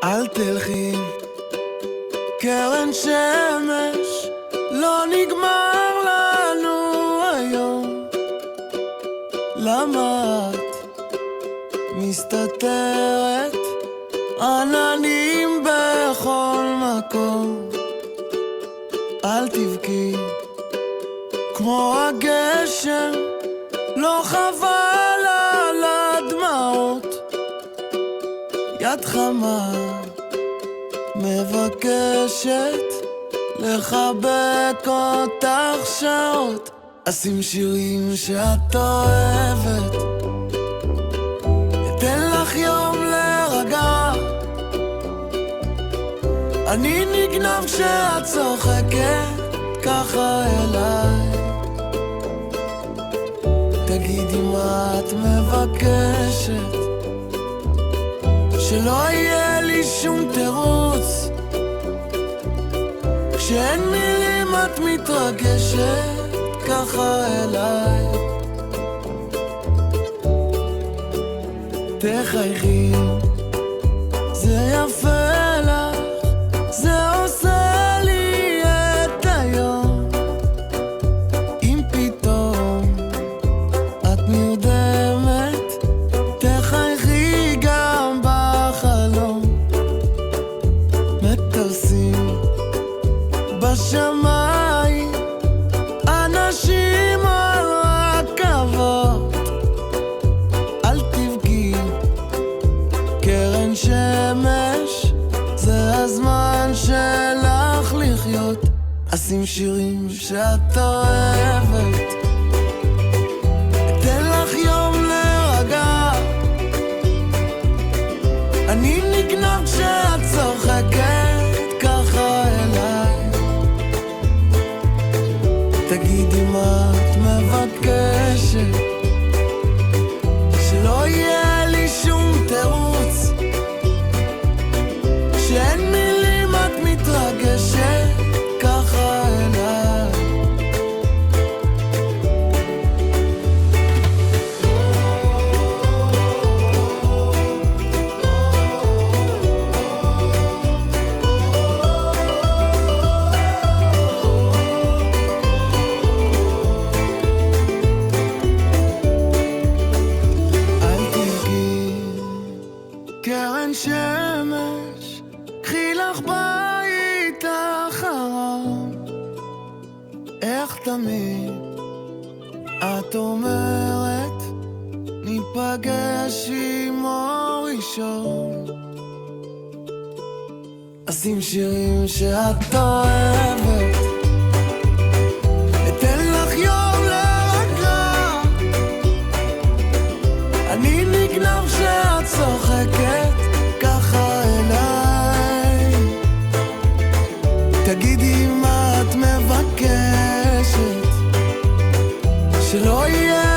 אל תלכי, קרן שמש, לא נגמר לנו היום. למה את מסתתרת? עננים בכל מקום. אל תבכי, כמו הגשם, לא חבל על הדמעות. יד חמה מבקשת לחבק אותך שעות. אשים שירים שאת אוהבת, אתן לך יום להירגע. אני נגנב כשאת צוחקת ככה אליי. תגידי מה את מבקשת, שלא יהיה לי שום תירוץ. כשאין מילים את מתרגשת ככה אליי. תחייכי, זה יפה לך, זה עושה לי את היום. אם פתאום את נרדמת, תחייכי גם בחלום. מטוסים בשמיים, אנשים על רכבות. אל תבכי, קרן שמש, זה הזמן שלך לחיות. אשים שירים שאת אוהבת, אתן לך יום להירגע. אני נגנב כשאת צוחקת ככה אליי. תגידי מה את מבקשת, שלא יהיה לי שום תירוץ. כשאין מילים את מתרגשת ככה אליי. קרן שמש, קחי לך בית אחרון. איך תמיד את אומרת, ניפגש עם אור ראשון. אשים שירים שאת אוהבת, אתן לך יום להירגע. אני נגנב כשאת צוחקת ככה אליי. תגידי מה את מבקשת, שלא יהיה